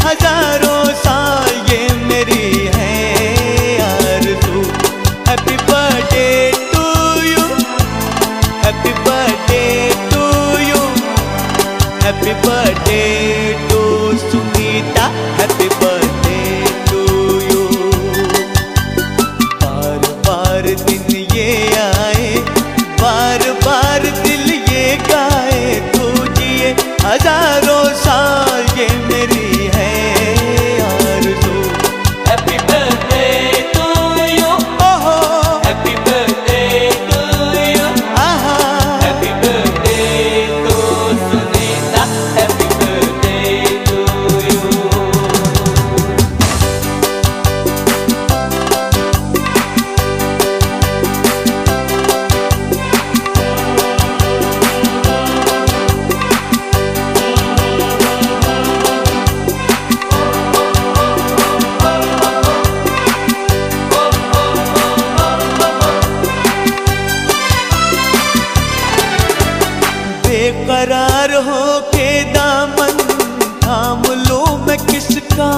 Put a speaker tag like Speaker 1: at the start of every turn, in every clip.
Speaker 1: हजारों साल ये मेरी है आरज़ू। Happy birthday to you, happy birthday to you, happy birthday to Sunita, happy birthday to you. बार बार दिन ये आए, बार बार दिल ये गाए, तू जिए हजारों साल ये मेरी है आरज़ू।
Speaker 2: हैप्पी बर्थडे टू यू,
Speaker 1: ओहो
Speaker 2: हैप्पी बर्थडे टू यू,
Speaker 1: आहा,
Speaker 2: happy birthday to Sunita, happy birthday to you.
Speaker 1: बेकरार हो के दामन थाम लूं मैं किसका,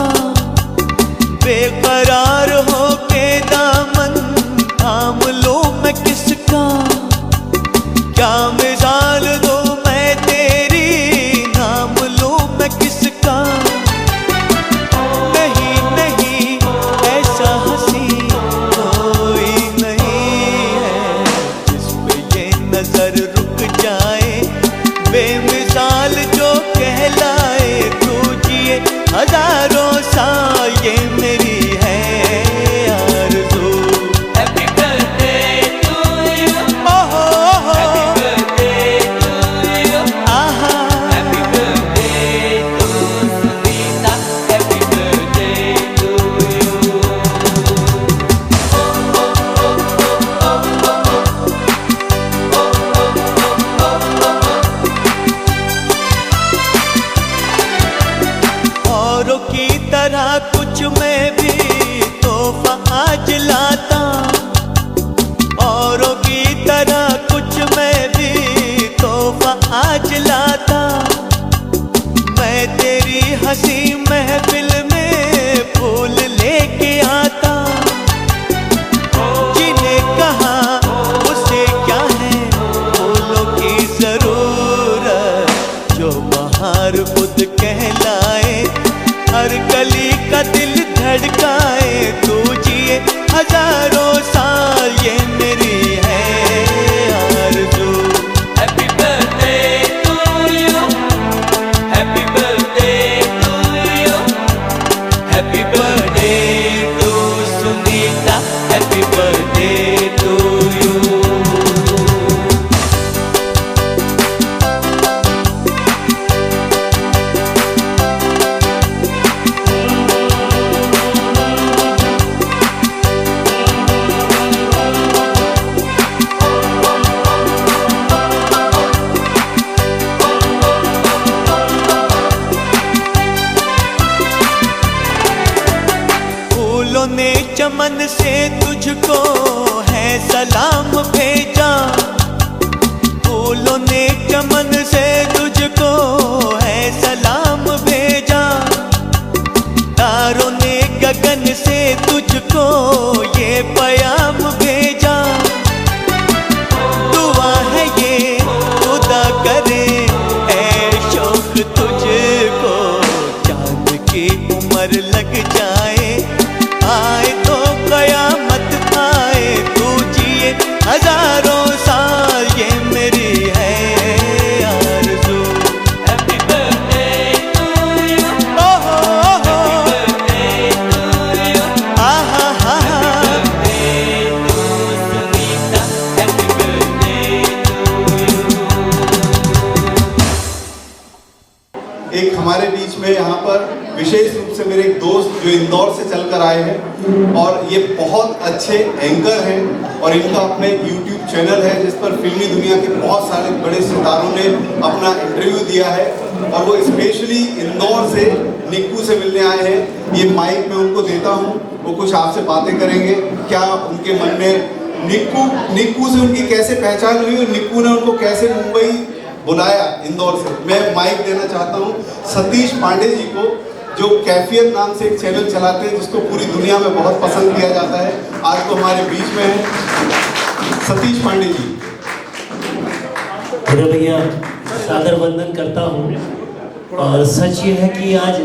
Speaker 1: बेकरार हो के दामन थाम लूं मैं किसका। क्या मिसाल दूं मैं तेरी, नाम लूं मैं किसका। नहीं नहीं ऐसा हंसी कोई नहीं है, जिस पे ये नजर रुक जाए, बेमिसाल जो कहलाए, तू जिए हजारों साल ये मेरी है आरज़ू।
Speaker 2: हैप्पी बर्थडे टू यू,
Speaker 1: ओहो
Speaker 2: हैप्पी बर्थडे टू यू,
Speaker 1: आहा,
Speaker 2: happy birthday to Sunita, happy birthday to you.
Speaker 1: औरों की तरह कुछ मैं भी तोहफा आज लाता, औरों की तरह कुछ मैं भी तोहफा आज लाता। मैं तेरी हंसी महफिल में फूल लेके आता, जिन्हें कहा उसे क्या है फूलों की जरूरत, जो बाहर खुद कहलाए, हर गली का दिल धड़काए, तू जिए हजारों साल ये मेरी है आरज़ू।
Speaker 2: Happy birthday to you, happy birthday to you, happy birthday to Sunita, happy birthday to you.
Speaker 1: फूलों ने चमन से तुझको है सलाम भेजा, फूलों ने चमन से तुझको है सलाम भेजा। तारों ने गगन से तुझको ये प्याम भेजा। दुआ है ये खुदा करे ऐ शौक तुझको, चांद की उम्र लग जाए, आए तो कयामत आए, तू जिए हजारों साल ये मेरी है आरज़ू।
Speaker 2: हैप्पी बर्थडे टू यू,
Speaker 1: ओहो ओहो
Speaker 2: बर्थडे टू यू,
Speaker 1: आहा हा हा।
Speaker 2: Birthday to Sunita, happy birthday to you.
Speaker 3: एक हमारे बीच में यहाँ पर विशेष रूप से मेरे एक दोस्त जो इंदौर से चलकर आए हैं, और ये बहुत अच्छे एंकर हैं, और इनका अपने YouTube चैनल है जिस पर फिल्मी दुनिया के बहुत सारे बड़े सितारों ने अपना इंटरव्यू दिया है, और वो स्पेशली इंदौर से निक्कू से मिलने आए हैं। ये माइक मैं उनको देता हूँ, वो कुछ आपसे बातें करेंगे, क्या उनके मन में निक्कू से उनकी कैसे पहचान हुई और निक्कू ने उनको कैसे मुंबई बुलाया इंदौर से। मैं माइक देना चाहता हूँ सतीश पांडे जी को, जो कैफियत नाम से एक चैनल चलाते हैं जिसको पूरी दुनिया में बहुत पसंद किया जाता है। आज तो हमारे बीच में है सतीश पांडे जी।
Speaker 4: अरे भैया सादर वंदन करता हूँ। और सच ये है कि आज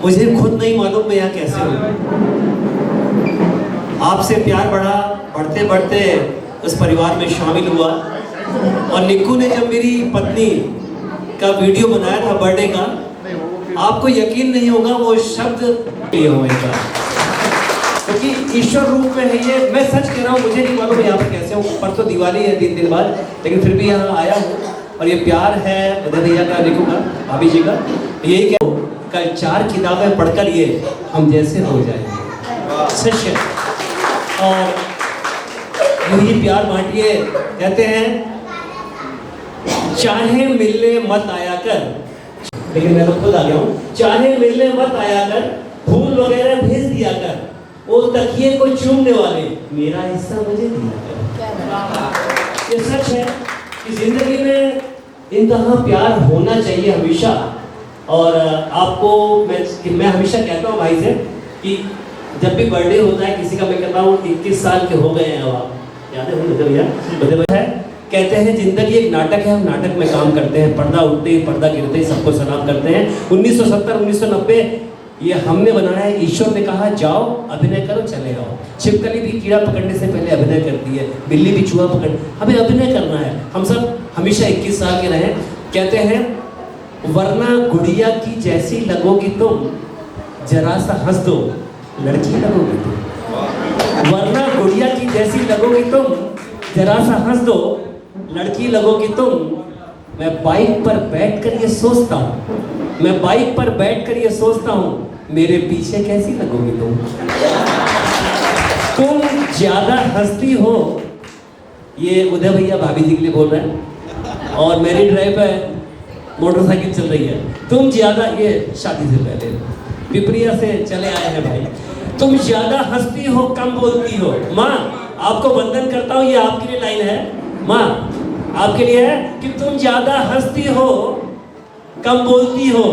Speaker 4: मुझे खुद नहीं मालूम मैं यहाँ कैसे हूँ। आपसे प्यार बढ़ा, बढ़ते बढ़ते उस परिवार में शामिल हुआ। और निक्कू ने जब मेरी पत्नी का वीडियो बनाया था बर्थडे का, आपको यकीन नहीं होगा वो शब्द ये होगा, क्योंकि ईश्वर रूप में है ये। मैं सच कह रहा हूँ, मुझे नहीं मालूम यहाँ पर कैसे हूँ। परसों दिवाली है 3 दिन बाद, लेकिन फिर भी यहाँ आया हूँ। और ये प्यार है उदय भैया का, निक्कू का, भाभी जी का। यही क्या कल 4 किताबें पढ़कर ये हम जैसे हो जाएंगे, सच है। और यही प्यार बांटिए। कहते हैं चाहे मिलने मत आया कर, लेकिन मैं तो खुद आ गया हूँ। चाहे मिलने मत आया कर, फूल वगैरह भेज दिया कर, वो तकिए को चूमने वाले मेरा हिस्सा मुझे दिया कर। ये सच है कि जिंदगी में इंतहा प्यार होना चाहिए हमेशा। और आपको मैं हमेशा कहता हूँ भाई से कि जब भी बर्थडे होता है किसी का, मैं कहता हूँ 21 साल के हो गए हैं अब आप, याद है भैया? है कहते हैं जिंदगी एक नाटक है, हम नाटक में काम करते हैं। पर्दा उठते ही पर्दा गिरते ही सबको सलाम करते हैं। 1970 1990 ये हमने बनाया है। ईश्वर ने कहा जाओ अभिनय करो, चले आओ। छिपकली भी कीड़ा पकड़ने से पहले अभिनय करती है, बिल्ली भी चूहा पकड़, हमें अभिनय करना है। हम सब हमेशा 21 साल के रहे। कहते हैं वरना गुड़िया की जैसी लगोगी तुम, जरा सा हंस दो लड़की लगोगी तुम। वरना गुड़िया की जैसी लगोगी तुम, जरा सा हंस दो लड़की लगोगी तुम। मैं बाइक पर बैठकर ये सोचता हूँ, मैं बाइक पर बैठकर ये सोचता हूँ, मेरे पीछे कैसी लगोगी तुम। तुम ज्यादा हंसती हो, ये उदय भैया भाभी जी के लिए बोल रहे हैं। और मेरी ड्राइव है, मोटरसाइकिल चल रही है। तुम ज्यादा, ये शादी से पहले पिपरिया से चले आए हैं भाई। तुम ज्यादा हंसती हो, कम बोलती हो। माँ आपको वंदन करता हूँ, ये आपके लिए लाइन है माँ, आपके लिए है कि तुम ज्यादा हंसती हो, कम बोलती हो,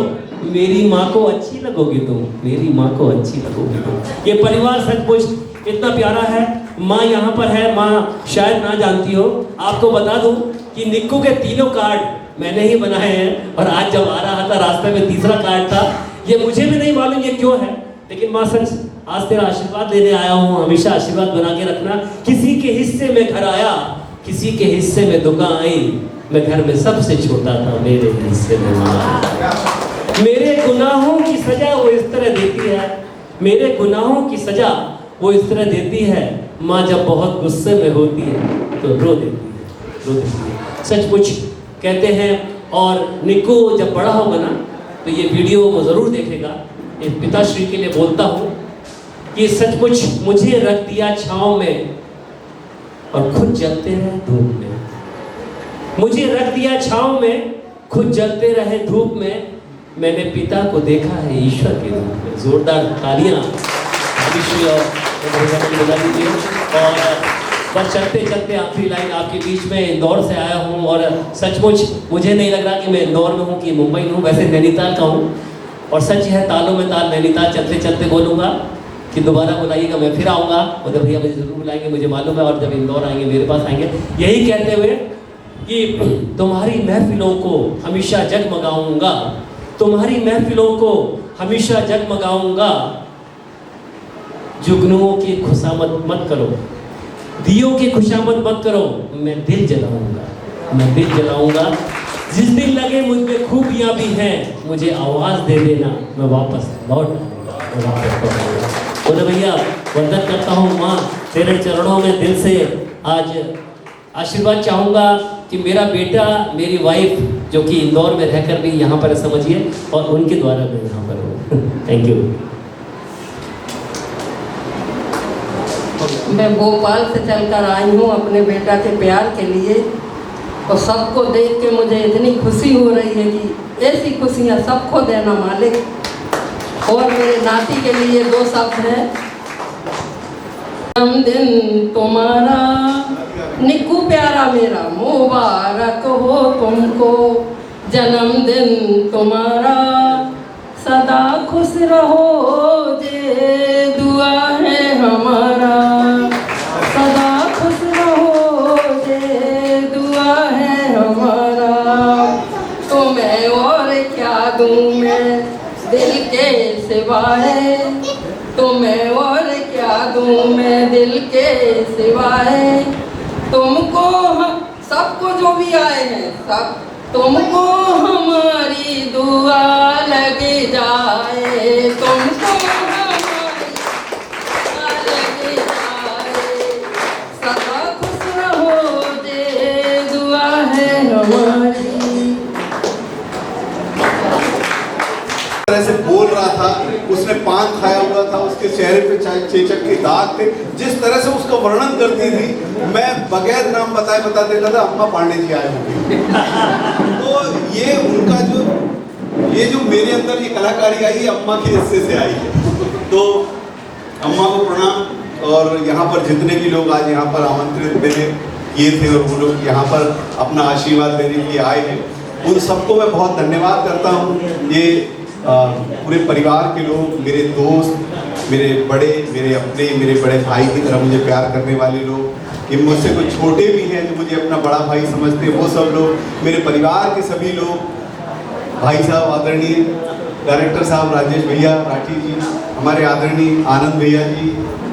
Speaker 4: मेरी माँ को अच्छी लगोगी तुम, मेरी माँ को अच्छी लगोगी तुम। ये परिवार सचमुच इतना प्यारा है। माँ यहाँ पर है, माँ शायद ना जानती हो। आपको बता दूं कि निक्कू के 3 कार्ड मैंने ही बनाए हैं। और आज जब आ रहा था रास्ते में तीसरा कार्ड था, ये मुझे भी नहीं मालूम ये क्यों है, लेकिन माँ सच आज तेरा आशीर्वाद लेने आया हूँ। हमेशा आशीर्वाद बना के रखना। किसी के हिस्से में घर आया, किसी के हिस्से में दुकान आई, मैं घर में सबसे छोटा था, मेरे हिस्से में माँ। मेरे गुनाहों की सजा वो इस तरह देती है, मेरे गुनाहों की सजा वो इस तरह देती है। माँ जब बहुत गुस्से में होती है तो रो देती है, रो देती है। सचमुच कहते हैं। और निक्कू जब बड़ा होगा ना तो ये वीडियो वो जरूर देखेगा। इस पिताश्री के लिए बोलता हूँ कि सचमुच मुझे रख दिया छाँव में और खुद जलते रहे धूप में। मुझे रख दिया छाँव में, खुद जलते रहे धूप में। मैंने पिता को देखा है ईश्वर के रूप में। जोरदार तालियां बजा दीजिए। और बस चलते चलते आखिरी लाइन आपके बीच में, इंदौर से आया हूँ। और सचमुच मुझे नहीं लग रहा कि मैं इंदौर में हूँ कि मुंबई में हूँ, वैसे नैनीताल का हूँ। और सच है तालों में ताल, नैनीताल चलते चलते बोलूँगा कि दोबारा बुलाइएगा, मैं फिर आऊँगा। उधर भैया मुझे ज़रूर बुलाएंगे, मुझे मालूम है। और जब इंदौर आएंगे मेरे पास आएंगे, यही कहते हुए कि तुम्हारी महफिलों को हमेशा जगमगाऊंगा, तुम्हारी महफिलों को हमेशा जगमगाऊंगा। जुगनुओं की खुशामद मत करो, दियों की खुशामद मत करो, मैं दिल जलाऊंगा, मैं दिल जलाऊंगा। जिस दिन लगे मुझ में खूबियाँ भी हैं, मुझे आवाज़ दे देना, मैं वापस लौट आऊँगा। बोले भैया वंदन करता हूँ माँ, तेरे चरणों में दिल से आज आशीर्वाद चाहूँगा कि मेरा बेटा, मेरी वाइफ जो कि इंदौर में रहकर भी यहाँ पर समझिए, और उनके द्वारा मैं यहाँ पर हूँ। Thank you.
Speaker 5: मैं भोपाल से चलकर आई हूँ अपने बेटा के प्यार के लिए। और सबको देख के मुझे इतनी खुशी हो रही है कि ऐसी खुशियाँ सबको देना मालिक। और मेरे नाती के लिए 2 शब्द हैं। जन्मदिन तुम्हारा निक्कू प्यारा मेरा, मुबारक हो तुमको। जन्मदिन तुम्हारा सदा खुश रहो जे दुआ है हमारा, सदा खुश रहो जे दुआ है हमारा। तो मैं और क्या दूँ मैं दिल के सिवाय, तो मैं और क्या दूँ मैं दिल के सिवाय। तुमको सबको जो भी आए हैं सब, तुमको हमारी दुआ लग जाए, तुमको हमारी दुआ लग जाए। सदा खुश रहो जे दुआ है हमारी।
Speaker 3: तरह से बोल रहा था, उसने पान खाया हुआ था, उसके चेहरे पे चेचक के दाग थे, जिस तरह से उसका वर्णन करती थी, मैं बगैर नाम बताए बता देता था अम्मा पांडे जी आए होंगे। तो ये उनका जो मेरे अंदर ये कलाकारी आई है अम्मा के हिस्से से आई है। तो अम्मा को प्रणाम। और यहाँ पर जितने भी लोग आज यहाँ पर आमंत्रित मेरे किए थे और वो लोग यहाँ पर अपना आशीर्वाद देने के लिए आए हैं, उन सबको मैं बहुत धन्यवाद करता हूँ। ये पूरे परिवार के लोग, मेरे दोस्त, मेरे बड़े, मेरे अपने, मेरे बड़े भाई की तरह मुझे प्यार करने वाले लोग, ये मुझसे कुछ छोटे भी हैं जो मुझे अपना बड़ा भाई समझते हैं, वो सब लोग, मेरे परिवार के सभी लोग, भाई साहब आदरणीय डायरेक्टर साहब राजेश भैया राठी जी, हमारे आदरणीय आनंद भैया जी,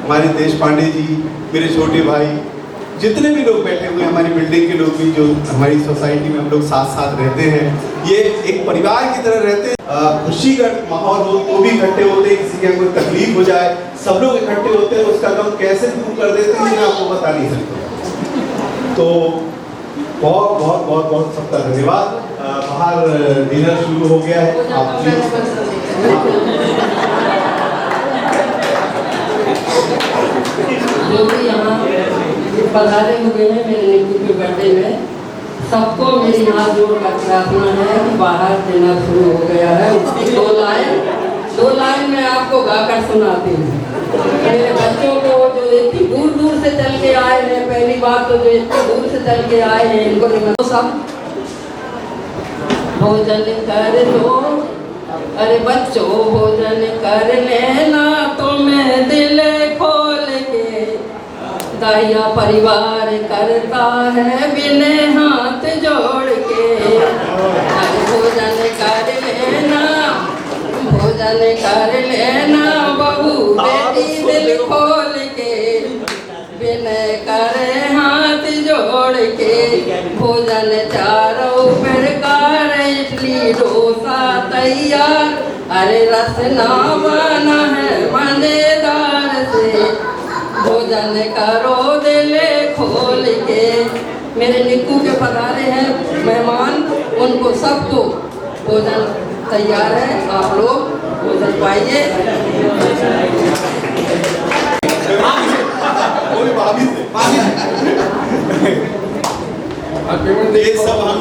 Speaker 3: हमारे देश पांडे जी, मेरे छोटे भाई, जितने भी लोग बैठे हुए हैं, हमारी बिल्डिंग के लोग भी जो हमारी सोसाइटी में हम लोग साथ साथ रहते हैं, ये एक परिवार की तरह रहते हैं। खुशी का माहौल हो तो भी इकट्ठे होते हैं, किसी का कोई तकलीफ हो जाए सब लोग इकट्ठे होते हैं, उसका गम कैसे दूर कर देते हैं मैं आपको बता नहीं सकता। तो बहुत बहुत बहुत बहुत सबका धन्यवाद। बाहर डिनर शुरू हो गया है, आप
Speaker 5: जो भी यहाँ पधारे हुए हैं मेरे निकू के बर्थडे में, सबको मेरी हाथ जोड़कर प्रार्थना है कि बाहर डिनर शुरू हो गया है। उसकी दो लाइन मैं आपको गाकर सुनाती हूँ। मेरे बच्चों को जो इतनी दूर दूर से चल के आए हैं, पहली बात तो जो इतनी दूर से चल के आए हैं इनको निमंत्रण। सब भोजन कर दो, अरे बच्चों भोजन कर लेना तुम्हें दिल खोल के, दाहिया परिवार करता है बिने हाथ जोड़ के। अरे भोजन कर लेना, भोजन कर लेना बहू बेटी दिल खोल के, बिने करे हाथ जोड़ के। भोजन चारों प्रकार इडली डोसा तैयार, अरे रसना बना है मजेदार से, भोजन करो दिल खोल के। मेरे निक्कू के पधारे हैं मेहमान, उनको सबको भोजन तैयार है, आप लोग भोजन पाइए।
Speaker 3: ये सब हम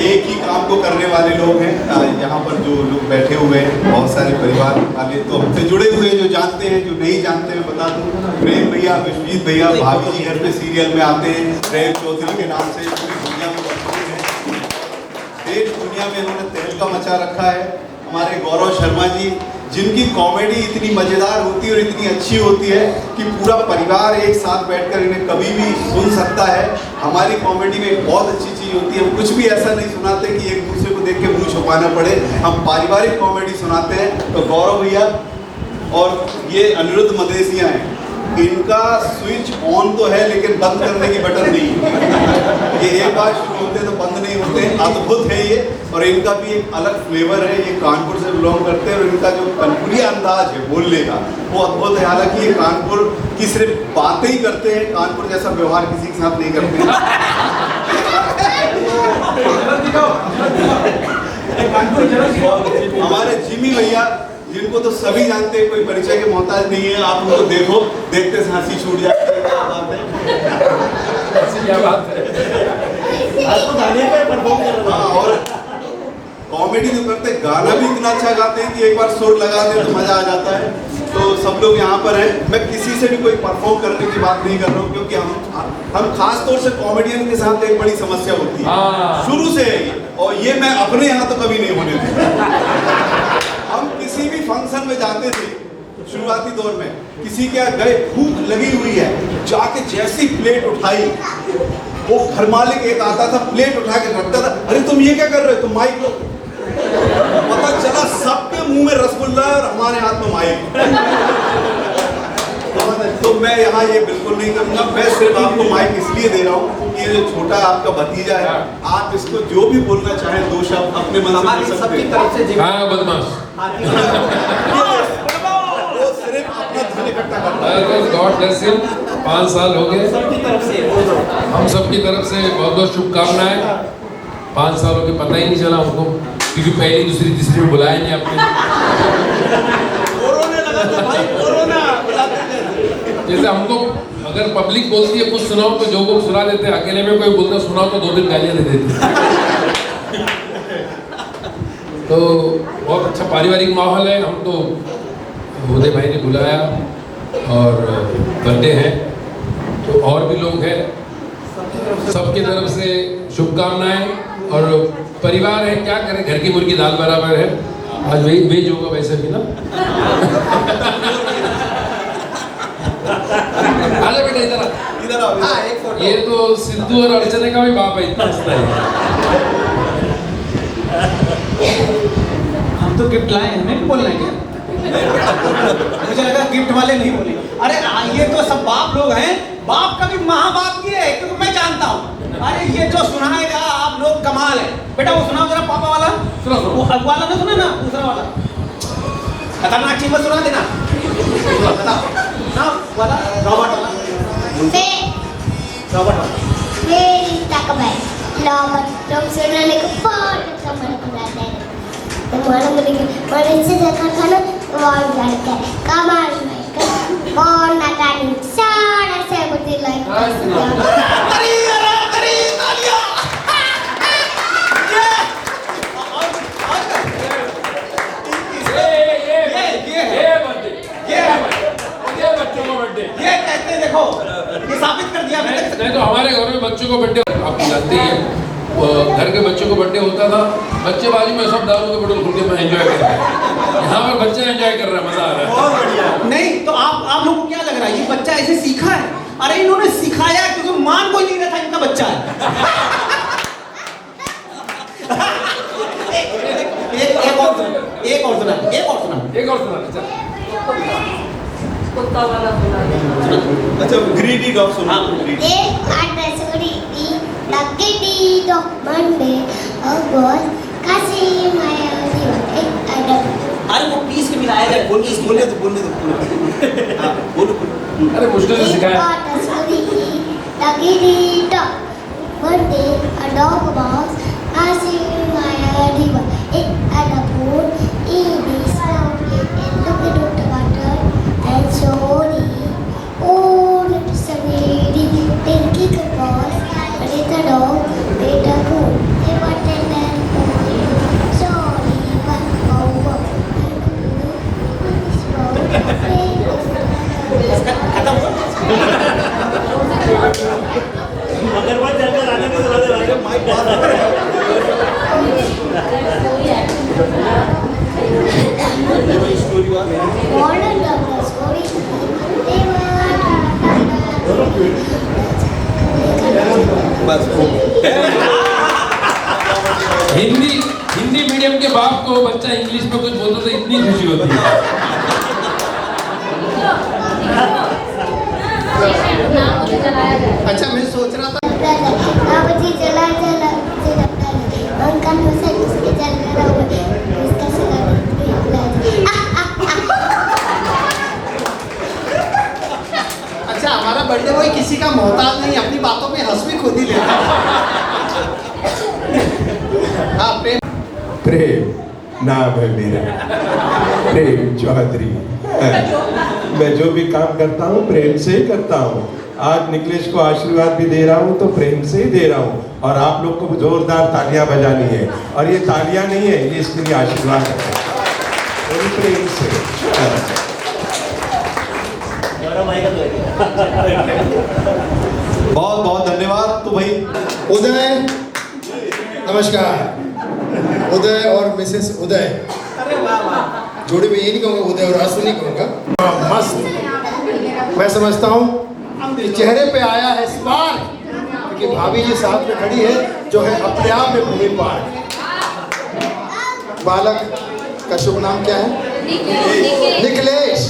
Speaker 3: एक ही काम को करने वाले लोग हैं। यहाँ पर जो लोग बैठे हुए हैं बहुत सारे परिवार वाले तो हमसे जुड़े हुए हैं, जो जानते हैं, जो नहीं जानते हैं बता दूं। प्रेम भैया, विश्वजीत भैया, भाभी जी घर पे सीरियल में आते हैं प्रेम चौधरी के नाम से, पूरी दुनिया में मशहूर है, देश दुनिया में उन्होंने तहलका मचा रखा है। हमारे गौरव शर्मा जी, जिनकी कॉमेडी इतनी मज़ेदार होती है और इतनी अच्छी होती है कि पूरा परिवार एक साथ बैठकर इन्हें कभी भी सुन सकता है। हमारी कॉमेडी में एक बहुत अच्छी चीज़ होती है, हम कुछ भी ऐसा नहीं सुनाते कि एक दूसरे को देख के मुंह छुपाना पड़े, हम पारिवारिक कॉमेडी सुनाते हैं। तो गौरव भैया और ये अनिरुद्ध मदेशिया हैं, इनका स्विच ऑन तो है लेकिन बंद करने की बटन नहीं है। ये एक बार शुरू होते तो बंद नहीं होते, अद्भुत है ये। और इनका भी एक अलग फ्लेवर है, ये कानपुर से बिलोंग करते हैं और इनका जो कानपुरी अंदाज है बोलने का वो अद्भुत है। हालांकि ये कानपुर की सिर्फ बातें ही करते हैं, कानपुर जैसा व्यवहार किसी के साथ नहीं करते। हमारे जिमी भैया, जिनको तो सभी जानते हैं, कोई परिचय के मोहताज नहीं है, आप उनको देखो, देखते से हंसी छूट जाती है। क्या बात है, और कॉमेडी जो करते हैं, गाना भी इतना अच्छा गाते हैं कि एक बार सुर लगा दे तो मजा आ जाता है। तो सब लोग यहाँ पर हैं, मैं किसी से भी कोई परफॉर्म करने की बात नहीं कर रहा हूँ, क्योंकि हम खास तौर से कॉमेडियन के साथ एक बड़ी समस्या होती है, शुरू से है ये, और ये मैं अपने यहाँ तो कभी नहीं होने दूंगा। हम फंक्शन में जाते थे शुरुआती दौर में, किसी के यहाँ गए, भूख लगी हुई है, जाके जैसी प्लेट उठाई, वो घर मालिक एक आता था, प्लेट उठा के रखता था, अरे तुम ये क्या कर रहे हो, तुम माइक लो। पता चला सबके मुंह में रसगुल्ला है और हमारे हाथ में माइक। तो मैं यहाँ ये बिल्कुल नहीं करूँगा, मैं सिर्फ आपको माइक इसलिए दे रहा हूँ कि ये जो छोटा आपका भतीजा है, आप इसको जो भी बोलना चाहें दो शब्द अपने मन से बोल सकते हैं।
Speaker 6: हाँ बदमाश,
Speaker 3: वो सिर्फ अपना धन इकट्ठा करता है।
Speaker 6: God bless him. 5 साल हो गए, हम सबकी तरफ से बहुत बहुत शुभकामनाएं। 5 सालों के पता ही नहीं चला हमको, क्योंकि पहली दूसरी तीसरी में बुलाया नहीं आपने। जैसे हमको अगर पब्लिक बोलती है कुछ सुनाओ तो जो को सुना देते हैं, अकेले में कोई बोलता सुनाओ तो 2 दिन गालियां दे देते। तो बहुत अच्छा पारिवारिक माहौल है। हम तो उदय भाई ने बुलाया और बर्थडे है तो और भी लोग हैं, सबकी तरफ से शुभकामनाएं। और परिवार है, क्या करें, घर की मुर्गी दाल बराबर है। आज वही वेज होगा वैसे भी ना। आजा बेटा इधर आ।
Speaker 3: हाँ, एक फोटो।
Speaker 6: ये तो सिद्धू और अर्चना का भी बाप है, इतना हंसता है।
Speaker 7: हम तो गिफ्ट लाए हैं, हमें बोलना है क्या? मुझे लगा गिफ्ट वाले नहीं बोले। अरे ये तो सब बाप लोग हैं, बाप का भी महाबाप ये है, क्योंकि मैं जानता हूँ। अरे ये जो सुनाएगा आप लोग कमाल है। बेटा वो सुनाओ जरा, पापा वाला वो वाला ना सुना ना, दूसरा वाला खतरनाक चीज मत सुना देना। बताओ ना वाला, रॉबर्ट वाला, रॉबर्ट वाला।
Speaker 8: सुनाने को बहुत अच्छा मन कराता है। तो मालूम नहीं कि पर इनसे देखा था ना तो और लड़का कमाल में कौन ना गाड़ी सारा से मुझे लाइक
Speaker 7: अरे अरे तालियां।
Speaker 6: ये बच्चों का बर्थडे,
Speaker 7: ये कहते हैं, देखो ये साबित कर दिया।
Speaker 6: नहीं तो हमारे घर में बच्चों को बर्थडे आप जानते ही हैं, घर के बच्चों को बर्थडे होता था, बच्चे बाजू में सब दारू के बोतल खुल के एंजॉय कर रहे हैं। यहाँ पर बच्चे एंजॉय कर रहे हैं, मजा आ रहा है।
Speaker 3: बहुत बढ़िया।
Speaker 7: नहीं तो आप लोगों को क्या लग रहा है ये बच्चा ऐसे सीखा है? अरे इन्होंने सिखाया क्योंकि मान कोई नहीं रहा था इनका बच्चा है। एक और सुना।
Speaker 5: कुत्ता वाला सुना दे।
Speaker 3: अच्छा, ग्रीडी डॉग सुनो।
Speaker 8: एक एड्रेस उड़ी दी लगी तो मंडे अगोस काशी माया दी एक एड्रेस।
Speaker 7: अरे वो पीस के मिलाया जाए, बोलने दो। हाँ बोलो।
Speaker 6: अरे मुश्किल से सिखाया।
Speaker 8: लगी दी तो मंडे a dog was काशी माया दी एक address in the sound and look at the water and sorry oh let us ready take a boss but it's a dog it's a fool they want and then sorry but over
Speaker 7: अगर वो जल्दी आने में सुना दे भाई, mike
Speaker 8: modern dog story they
Speaker 6: Hindi medium के बाप को बच्चा इंग्लिश में कुछ बोलता तो इतनी खुशी होती है।
Speaker 7: अच्छा मैं सोच रहा था
Speaker 8: बाबूजी चला चला मुझे लगता है उनका मुझसे उसके चल रहा है उसका सगा
Speaker 7: अच्छा हमारा बर्थडे कोई किसी का मोहताज नहीं, अपनी बातों पे हंस भी खुद ही लेता है। हाँ
Speaker 9: प्रेम नाम है मेरा, प्रेम चौधरी। मैं जो भी काम करता हूँ प्रेम से ही करता हूँ। आज निकलेश को आशीर्वाद भी दे रहा हूँ तो प्रेम से ही दे रहा हूँ। और आप लोग को जोरदार तालियां बजानी है, और ये तालियां नहीं है, ये इसके लिए आशीर्वाद है, प्रेम से।
Speaker 3: बहुत बहुत धन्यवाद। तो भाई
Speaker 10: उदय, नमस्कार। उदय और मिसेस उदय,
Speaker 7: अरे वाह वाह।
Speaker 10: जोड़ी में ये नहीं कहूँगा उदय और आंसू नहीं कहूँगा, मस्त। मैं समझता हूँ कि चेहरे पे आया है स्पार्क, क्योंकि भाभी जी साथ में खड़ी है जो है अपने आप में भूमि पार। बालक का शुभ नाम क्या है? निखिलेश।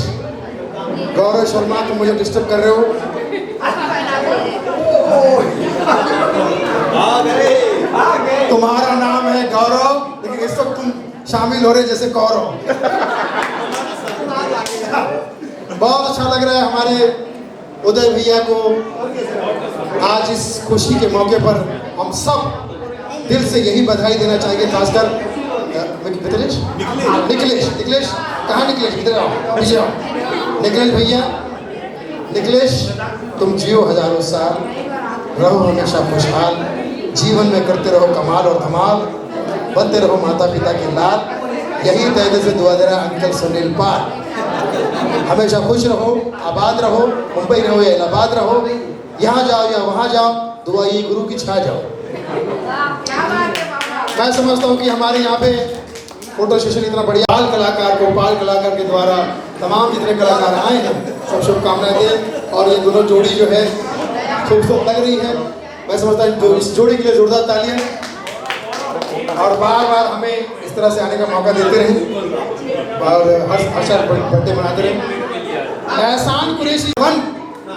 Speaker 10: गौरव शर्मा, तुम मुझे डिस्टर्ब कर रहे हो। तुम्हारा नाम है गौरव, लेकिन इस वक्त तुम शामिल हो रहे जैसे कौरव। बहुत अच्छा लग रहा है हमारे उदय भैया को आज इस खुशी के मौके पर हम सब दिल से यही बधाई देना चाहेंगे, खासकर निखिलेश। निखिलेश कहाँ? निखिलेश इधर आओ, पीछे आओ। निखिलेश भैया, निखिलेश तुम जियो हजारों साल, रहो हमेशा खुशहाल, जीवन में करते रहो कमाल और धमाल, बनते रहो माता पिता के लाल, यही तय से दुआ दे रहा अंकल सुनील पाल। हमेशा खुश रहो, आबाद रहो, मुंबई रहो या इलाहाबाद रहो, यहाँ जाओ या वहाँ जाओ, दुआ ये गुरु की छा जाओ। मैं समझता हूँ कि हमारे यहाँ पे फोटो सेशन इतना बढ़िया, पाल कलाकार को पाल कलाकार के द्वारा तमाम जितने कलाकार आए हैं सब शुभकामनाएं दें, और ये दोनों जोड़ी जो है खूबसूरत लग रही है। मैं समझता हूँ इस जोड़ी के लिए जोरदार तालियां, और बार बार हमें इस तरह से आने का मौका देते रहें और हर साल बर्थडे मनाते रहें। एहसान कुरैशी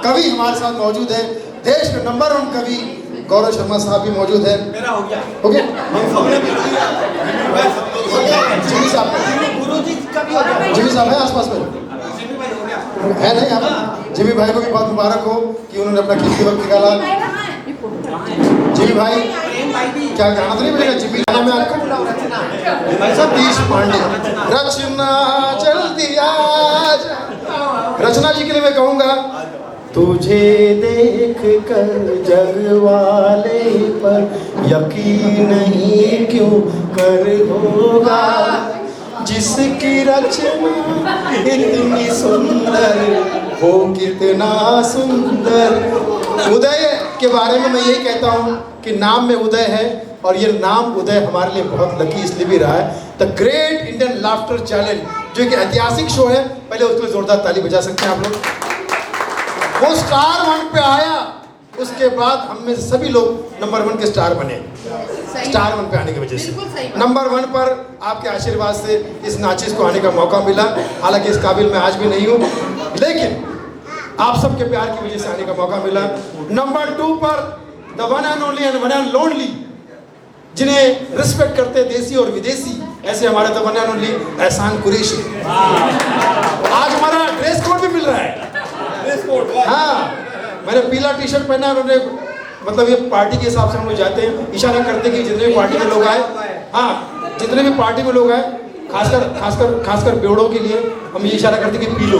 Speaker 10: कवि हमारे साथ मौजूद है, देश के नंबर 1 कवि गौरव शर्मा साहब भी मौजूद है। हो गया? जिमी साहब है आसपास में? है नहीं आप? जिमी भाई को भी बहुत मुबारक हो कि उन्होंने अपना कीमती वक्त निकाला। जिमी भाई क्या गाना तो नहीं मिलेगा? जिमी नाम है आपका? सतीश पांडे। रचना जल्दी आ जा। रचना जी के लिए मैं कहूँगा, तुझे देख कर जग वाले पर यकीन नहीं क्यों कर होगा, जिसकी रचना इतनी सुंदर हो कितना सुंदर। उदय के बारे में मैं यही कहता हूँ कि नाम में उदय है, और ये नाम उदय हमारे लिए बहुत लकी इसलिए भी रहा है। The great Indian laughter challenge जो एक ऐतिहासिक शो है, पहले उसके लिए जोरदार ताली बजा सकते हैं आप लोग। वो स्टार 1 पे आया, उसके बाद हम में सभी लोग नंबर 1 के स्टार बने, स्टार 1 पे आने की वजह से। नंबर 1 पर आपके आशीर्वाद से इस नाचिस को आने का मौका मिला। हालांकि इस काबिल मैं आज भी नहीं हूँ, लेकिन आप सबके प्यार की वजह से आने का मौका मिला। नंबर 2 पर the one and only and one and lonely, जिन्हें रिस्पेक्ट करते देसी और विदेशी, ऐसे हमारे द वन एंड ओनली एहसान कुरैशी। आज हमारा ड्रेस कोड भी मिल रहा है। हाँ, मैंने पीला टी शर्ट पहना है। मैंने मतलब ये पार्टी के हिसाब से हम लोग जाते हैं, इशारा करते हैं कि जितने भी पार्टी में लोग आए, हाँ जितने भी पार्टी में लोग आए, खासकर बेवड़ों के लिए हम ये इशारा करते हैं कि पी लो।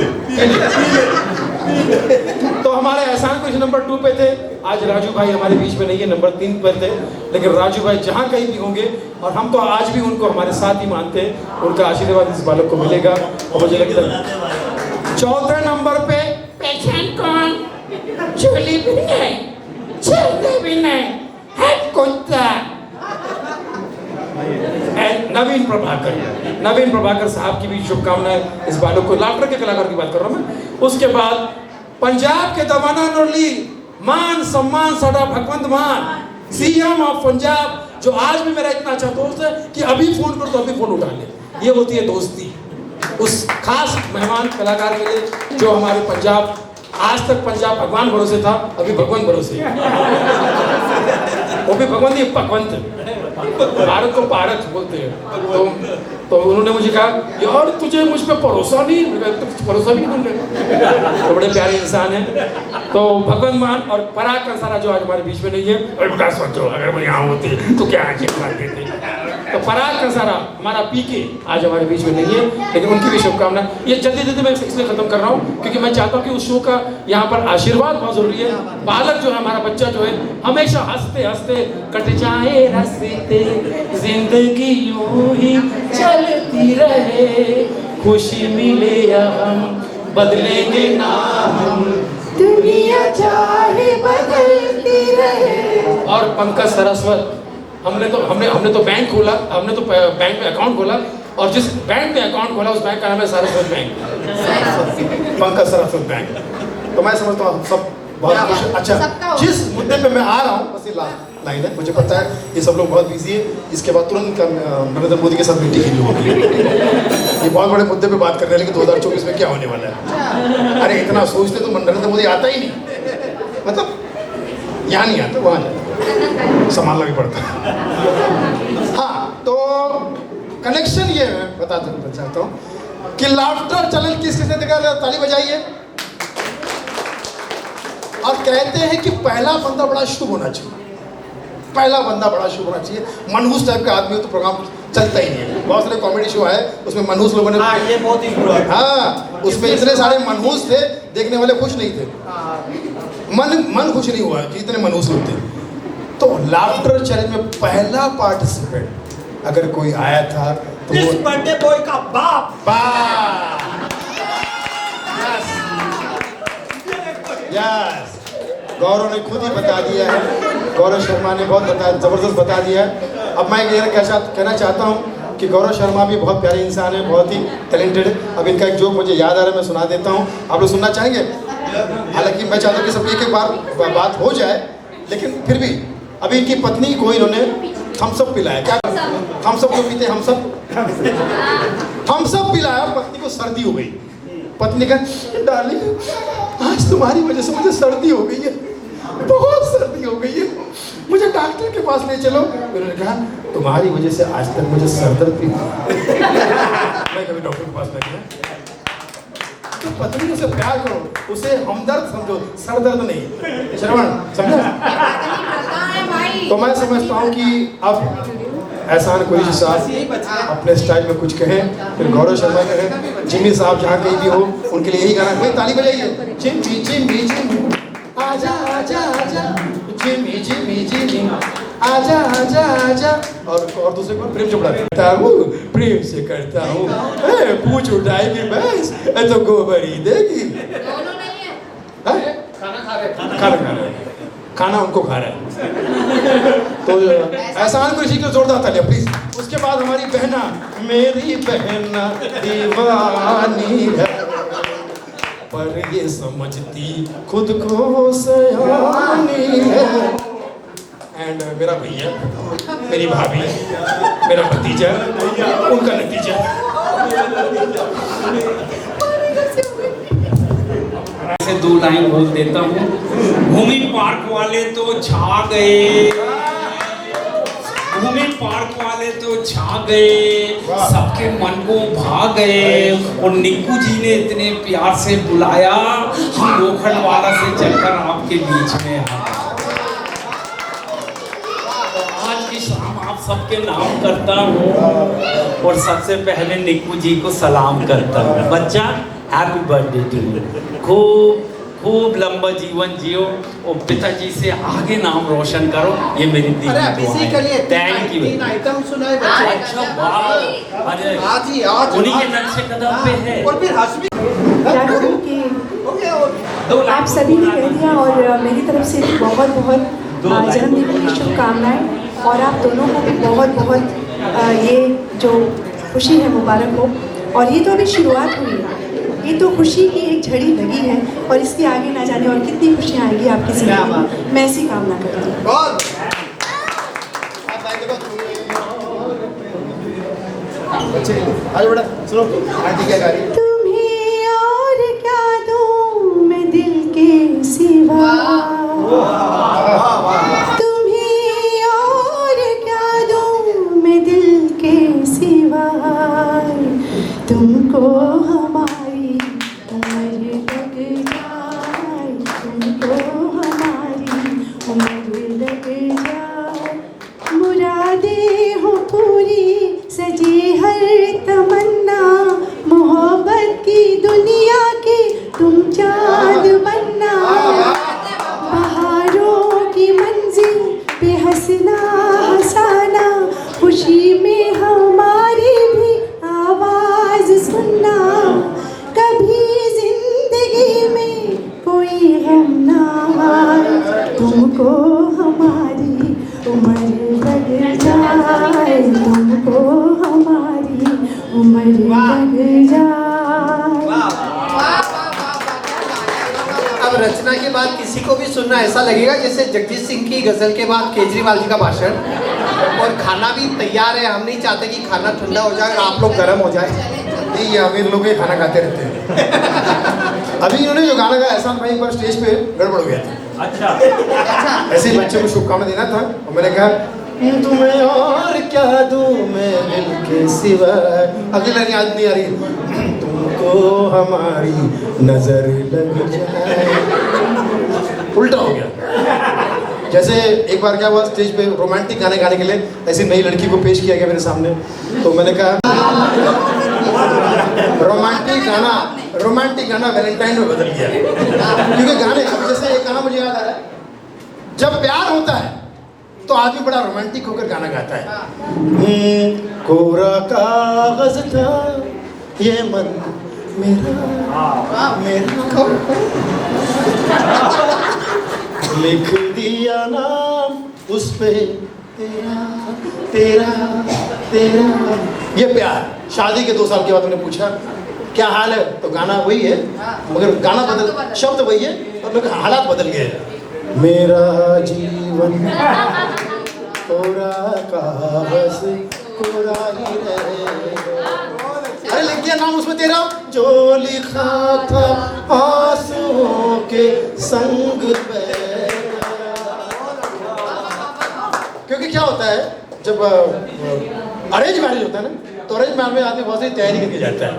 Speaker 10: तो हमारे एहसान कुछ नंबर 2 पे थे। आज राजू भाई हमारे बीच में नहीं है, नंबर 3 पर थे, लेकिन राजू भाई जहाँ कहीं भी होंगे, और हम तो आज भी उनको हमारे साथ ही मानते हैं, उनका आशीर्वाद इस बालक को मिलेगा। और मुझे लगता है 4थे नंबर पे पेशेंट कौन? चोली भी नहीं, चलते भी नहीं, है कुत्ता। नवीन प्रभाकर साहब की भी शुभकामनाएं इस बालक को। लाफ्टर के कलाकार की बात कर रहा हूं मैं। उसके बाद पंजाब के दवाना नोरली, मान सम्मान साडा भगवंत मान, सीएम ऑफ पंजाब, जो आज भी मेरा इतना अच्छा दोस्त है कि अभी फोन करो तो अभी फोन उठा ले। ये होती है दोस्ती उस खास मेहमान कलाकार के लिए जो हमारे पंजाब, आज तक पंजाब भगवान भरोसे था, अभी भगवान भरोसे। वो भी भगवान नहीं, भगवंत। भारत को भारत बोलते हैं। तो उन्होंने मुझे कहा, यार तुझे मुझ पर भरोसा नहीं? तो भरोसा भी नहीं, तो बड़े प्यारे इंसान हैं। तो भगवान मान और पराग कंसारा जो आज हमारे बीच में नहीं है, सोचो अगर वो यहाँ होते तो क्या कर देते। तो पराग कंसारा हमारा पीके आज हमारे बीच में नहीं है, लेकिन उनकी भी शुभकामना। ये जल्दी मैं इसलिए खत्म कर रहा हूँ क्योंकि मैं चाहता हूँ कि उस शो का यहाँ पर आशीर्वाद बहुत जरूरी है। बालक जो है, हमारा बच्चा जो है, हमेशा हंसते हंसते कट जाए रास्ते, जिंदगी यूं ही चलती रहे, खुशी मिले या हम बदलेंगे ना हम, दुनिया चाहे बदलती रहे। और पंकज सरस्वत, हमने तो बैंक खोला, हमने तो बैंक में अकाउंट खोला,
Speaker 6: और जिस बैंक में अकाउंट खोला उस बैंक का नाम है सरस्वती बैंक।
Speaker 10: पंकज सरस्वती बैंक। तो मैं समझता हूँ सब बहुत खुश। अच्छा, जिस मुद्दे पे मैं आ रहा हूँ बस ये लास्ट लाइन है, मुझे पता है ये सब लोग बहुत बिजी है, इसके बाद तुरंत नरेंद्र मोदी के साथ मीटिंग है लोगों की। ये बहुत बड़े मुद्दे पे बात कर रहे हैं, लेकिन 2024 में क्या होने वाला है। अरे इतना सोचते तो नरेंद्र मोदी आता ही नहीं, मतलब यहाँ नहीं आता, वहाँ जाता, संभालना भी पड़ता है। हाँ, तो कनेक्शन ये मैं बताना चाहता हूँ कि लाफ्टर चैनल किस किसने देखा, ताली बजाइए। और कहते हैं कि पहला बंदा बड़ा शुभ होना चाहिए, पहला बंदा बड़ा शुभ होना चाहिए। मनहूस टाइप का आदमी हो तो प्रोग्राम चलता ही नहीं है। बहुत सारे कॉमेडी शो है, उसमें मनहूस लोगों ने,
Speaker 7: ये बहुत ही बुरा है।
Speaker 10: हाँ, उसमें इतने सारे मनहूस थे, देखने वाले खुश नहीं थे, मन खुश नहीं हुआ कि इतने मनहूस लोग थे। तो लाफ्टर चैलेंज में पहला पार्टिसिपेंट अगर कोई आया था तो
Speaker 7: इस बर्थडे बॉय का बाप।
Speaker 10: यस, गौरव ने खुद ही बता दिया है, गौरव शर्मा ने बहुत ज़बरदस्त बता दिया है। अब मैं ये कहना चाहता हूँ कि गौरव शर्मा भी बहुत प्यारे इंसान है, बहुत ही टैलेंटेड है। अब इनका एक जोक मुझे याद आ रहा है, मैं सुना देता हूँ, आप लोग सुनना चाहेंगे? हालांकि मैं चाहता हूँ कि सबकी एक बार बात हो जाए, लेकिन फिर भी अभी इनकी पत्नी को इन्होंने थम्स अप पिलाया। क्या थम्स अप जो पीते हम सब, थम्स अप पिलाया, पत्नी को सर्दी हो गई। पत्नी का, डार्लिंग आज तुम्हारी वजह से मुझे सर्दी हो गई है, बहुत सर्दी हो गई है, मुझे डॉक्टर के पास ले चलो। उन्होंने कहा तुम्हारी वजह से आज तक मुझे सर दर्द भी मैं कभी डॉक्टर के पास नहीं गया। तो पत्नी से प्यार करो, उसे हमदर्द समझो, सर दर्द नहीं। श्रवण समझा? तो मैं समझता हूँ कि अब एहसान कुरैशी साहब अपने स्टाइल में कुछ कहें, फिर गौरव शर्मा कहें, जिमी साहब जहाँ कहीं भी हो उनके लिए यही गाना। कोई ताली बजाइए। जिमी जिमी जिमी आजा आजा आजा, जिमी जिमी जिमी आजा आजा आजा। और दूसरे को प्रेम चोपड़ा करता हूँ, प्रेम से करता हूँ, पूछ उठाएगी भैंस तो गोबर ही देगी। खाना खा रहे, खाना उनको खा रहा है। तो एहसान कुरैशी को जोरदार तालियां प्लीज। उसके बाद हमारी बहना, मेरी बहना दीवानी है पर ये समझती खुद को सयानी है। एंड मेरा भैया, मेरी भाभी, मेरा भतीजा, उनका नतीजा।
Speaker 11: ऐसे 2 लाइन बोल देता हूँ। भूमि पार्क वाले तो छा गए, भूमि पार्क वाले तो छा गए, सबके मन को भा गए। और निक्कू जी ने इतने प्यार से बुलाया, हम लोखंडवाला से चलकर आपके बीच में आए। आज की शाम आप सबके नाम करता हूँ और सबसे पहले निक्कू जी को सलाम करता हूँ। बच्चा हैप्पी बर्थडे टू यू, खूब खूब लंबा जीवन जियो और पिताजी से आगे नाम रोशन करो, ये मेरी दी दुआ है। Thank you.
Speaker 7: 3 आइटम सुनाए बच्चे।
Speaker 11: अच्छा वाह, अरे
Speaker 7: आज ही आज
Speaker 11: उन्हीं के नक्शे कदम पे है।
Speaker 7: और फिर हंस भी
Speaker 12: क्या कहूँ कि आप सभी ने कह दिया और मेरी तरफ से भी बहुत बहुत जन्मदिन की शुभकामनाएं और आप दोनों को भी बहुत बहुत ये जो खुशी है मुबारक हो। और ये तो अभी शुरुआत हुई है, ये तो खुशी की एक झड़ी लगी है और इसके आगे ना जाने और कितनी खुशियाँ आएंगी आपकी जिंदगी में, मैं ऐसी कामना करती हूँ। तुम्हें और क्या दूँ मैं दिल के सिवा, तुम्हें और क्या दूँ मैं दिल के सिवा, तुमको हमारी उम्र लग जाए, तुमको हमारी उम्र लग जाए, मुरादें हो पूरी सजी हर तमन्ना, मोहब्बत की दुनिया के तुम चाँद बनना, बहारों की मंजिल पे हंसना हंसाना, खुशी में हमारी भी आवाज़ सुनना, कभी जिंदगी में कोई गम ना आए, तुमको हमारी उम्र लग जाए, तुमको हमारी उम्र लग जाए।
Speaker 10: अब रचना के बाद किसी को भी सुनना ऐसा लगेगा जैसे जगजीत सिंह की गजल के बाद केजरीवाल जी का भाषण, और खाना भी तैयार है। हम नहीं चाहते कि खाना ठंडा हो जाए और आप लोग गर्म हो जाए। ये अमीर लोग ये खाना खाते रहते हैं। अभी इन्होंने जो गाना गाया एहसान भाई एक बार स्टेज पे गड़बड़ हो गया था। अच्छा। ऐसे ही बच्चे को शुभकामना देना था और मैंने कहा तुम्हें और क्या दूं मैं दिल के सिवा। अगली लाइन याद नहीं आ रही। तुमको हमारी नजर लग जाए। उल्टा हो गया। जैसे एक बार क्या हुआ, स्टेज पे रोमांटिक गाने गाने के लिए ऐसी नई लड़की को पेश किया गया मेरे सामने, तो मैंने कहा रोमांटिक गाना वैलेंटाइन में बदल गया। क्योंकि गाने, जैसे एक गाना मुझे याद आ रहा है, जब प्यार होता है तो आदमी बड़ा रोमांटिक होकर गाना गाता है। कोरा कागज था ये मन मेरा लिख दिया नाम उस पे तेरा तेरा तेरा। ये प्यार। शादी के 2 साल के बाद मैंने पूछा क्या हाल है, तो गाना वही है मगर गाना बदल, शब्द वही है और मेरे हालात बदल गए। मेरा जीवन कोरा कागज कोरा ही रहे। अरे लिख दिया नाम उसमें तेरा, जो लिखा था आंसुओं के संग पे। क्योंकि क्या होता है जब अरेंज मैरिज होता है ना, तो अरेंज मैरिज में आदमी बहुत सारी तैयारी करके जाता है।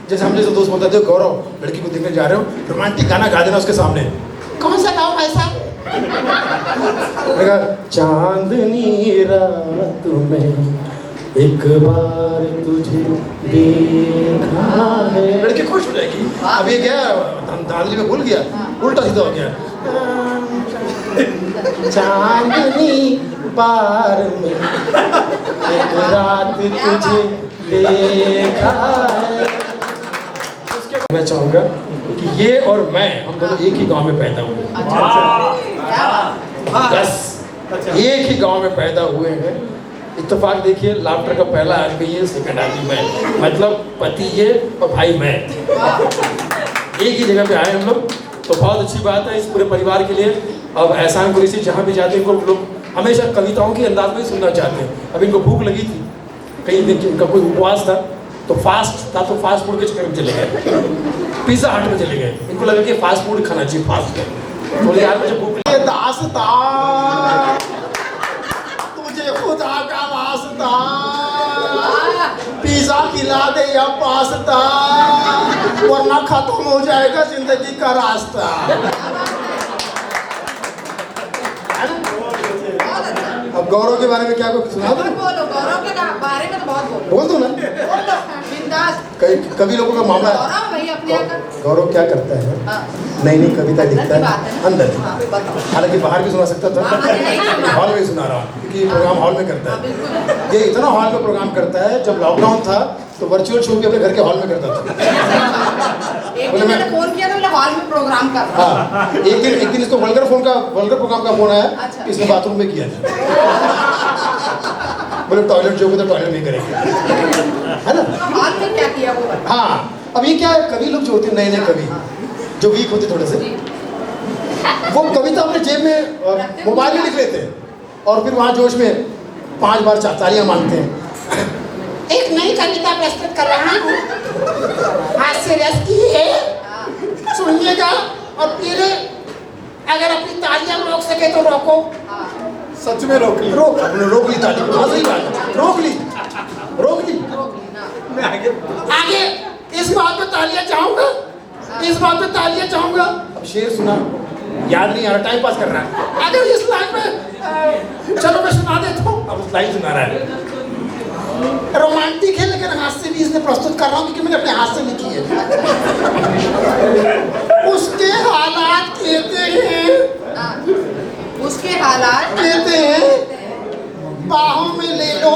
Speaker 10: जैसे हम जैसे दोस्त बोलते थे गौरव लड़की को देखने जा रहे हो, रोमांटिक गाना गा देना उसके सामने। कौन सा गाँव ऐसा? चांदनी रात में एक बार तुझे देखा है। लड़की खुश हो जाएगी। अब ये क्या धांधली में भूल गया, उल्टा सीधा हो गया। चांदनी पार में एक रात तुझे देखा है। मैं चाहूँगा कि ये और मैं, हम दोनों एक ही गांव में पैदा हुए। बस एक ही गांव में पैदा हुए हैं। इत्तेफाक देखिए, लाफ्टर का पहला आदमी ये, सेकंड आदमी मैं, मतलब पति ये और भाई मैं, एक ही जगह पे आए हम लोग। तो बहुत अच्छी बात है इस पूरे परिवार के लिए। अब एहसान कुरैशी जहाँ भी जाते हैं इनको लोग हमेशा कविताओं के अंदाज में सुनना चाहते हैं। अब इनको भूख लगी थी, कई दिन इनका कोई उपवास था, तो फास्ट था, तो फास्ट फूड के चक्कर में चले गए, पिज्जा हट में चले गए। इनको लगा कि फास्ट फूड खाना चाहिए, फास्ट में। बोले यार मुझे भूख लगी। दास्ता तुझे खुदा का वास्ता, पिज्जा खिला दे या पास्ता, वरना खत्म हो जाएगा जिंदगी का रास्ता। अब गौरव के बारे में क्या कुछ सुना दो?
Speaker 5: बोलो, गौरव के बारे में तो बहुत
Speaker 10: बोल दो ना। कवि लोगों का मामला है। गौरव क्या करता है? नई नई कविता लिखता है अंदर। हालांकि बाहर भी सुना सकता था, हॉल में सुना रहा हूँ क्योंकि प्रोग्राम हॉल में करता है। ये इतना हॉल में प्रोग्राम करता है, जब लॉकडाउन था तो वर्चुअल शो भी अपने घर के हॉल में करता था।
Speaker 5: एक मैंने फोन किया तो हॉल में प्रोग्राम कर रहा।
Speaker 10: हाँ, एक दिन इसको वल्गर प्रोग्राम का फोन आया। इसने बाथरूम में किया था। बोले टॉयलेट जो तो टॉयलेट में करेंगे, है ना?
Speaker 5: हॉल में क्या किया वो?
Speaker 10: हाँ, अब ये क्या है, कवि लोग जो होते हैं, नए नए कवि जो वीक होते थोड़े से, वो कविता अपने जेब में मोबाइल में लिख लेते हैं और फिर वहाँ जोश में 5 बार तालियां मांगते हैं। एक नई कविता प्रस्तुत कर रहा हूँ, हास्य रस की है, सुनिएगा और फिर अगर अपनी तालियां रोक सके तो रोको। सच में रोक ली ताली। सही बात, रोक ली। आगे इस बात पे तालियां चाहूंगा। अब शेर सुना, याद नहीं आ रहा, टाइम पास कर रहा है। अगर इस लाइन में चलो मैं सुना देता हूँ। अब उस लाइन सुना रहा है। रोमांटिक है लेकिन हास्य भी इसने प्रस्तुत कर रहा हूँ क्योंकि मैंने अपने हाथ से लिखी है। उसके हालात कहते हैं बाहों में ले लो।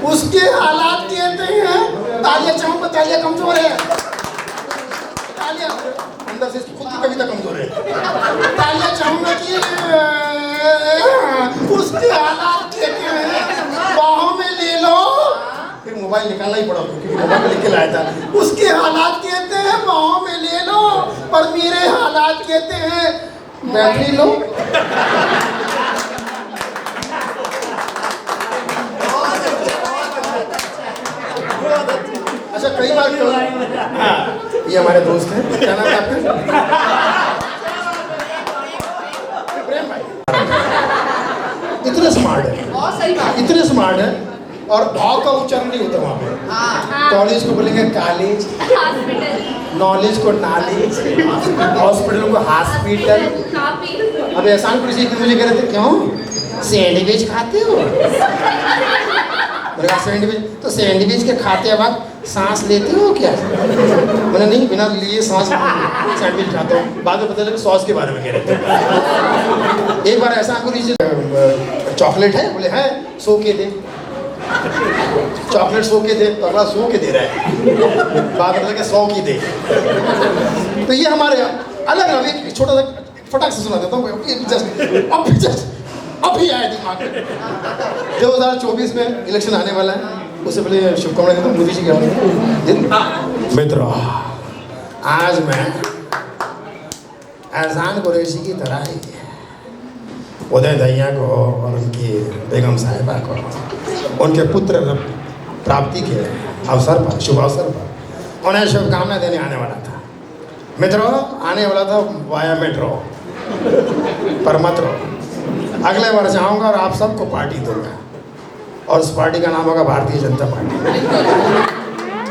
Speaker 10: उसके हालात कहते हैं तालियां चाहूंगा, तालियां कमजोर है। तालियां अंदर से खुद की कविता कमजोर है। तालियां चाहूंगा कि उसके हालात कहते हैं बाहों में ले लो। मोबाइल निकालना ही पड़ा क्योंकि मोबाइल लेके लाया था। उसके हालात कहते हैं पाँव में ले लो, पर मेरे हालात कहते हैं बैटरी लो। अच्छा कई बार ये हमारे दोस्त हैं, क्या नाम है आपका? प्रेम भाई। इतने स्मार्ट है, इतने स्मार्ट है और भाव का उच्चारण नहीं होता वहाँ पे। कॉलेज को बोलेंगे कॉलेज, नॉलेज को नॉलेज, हॉस्पिटल को हॉस्पिटल। अब एहसानपुर जी मुझे कह रहे थे क्यों सैंडविच खाते हो? सैंडविच तो सैंडविच के खाते वक्त सांस लेते हो क्या? मैंने नहीं, बिना लिए सांस सैंडविच खाता हूँ। बाद में पता चला सॉस के बारे में कह रहे थे। एक बार ऐसा चॉकलेट है, बोले है, सो के दे चॉकलेट, सो के दे, तो अगला सो के दे रहा है, बाद में लगे 100 की दे। तो ये हमारे अलग अलग एक छोटा सा फटाक से सुना देता हूँ, अभी आया दिमाग में। 2024 में इलेक्शन आने वाला है, उससे पहले शुभकामनाएं देता हूँ मोदी जी के मित्रों। आज मैं एहसान कुरैशी की तरह ही उदय दहिया को और उनकी बेगम साहिबा को उनके पुत्र प्राप्ति के अवसर पर, शुभ अवसर पर उन्हें शुभकामनाएं देने आने वाला था। मित्रों, आने वाला था वाया मेट्रो, पर मत रहो, अगले वर्ष आऊँगा और आप सबको पार्टी दूंगा और उस पार्टी का नाम होगा भारतीय जनता पार्टी।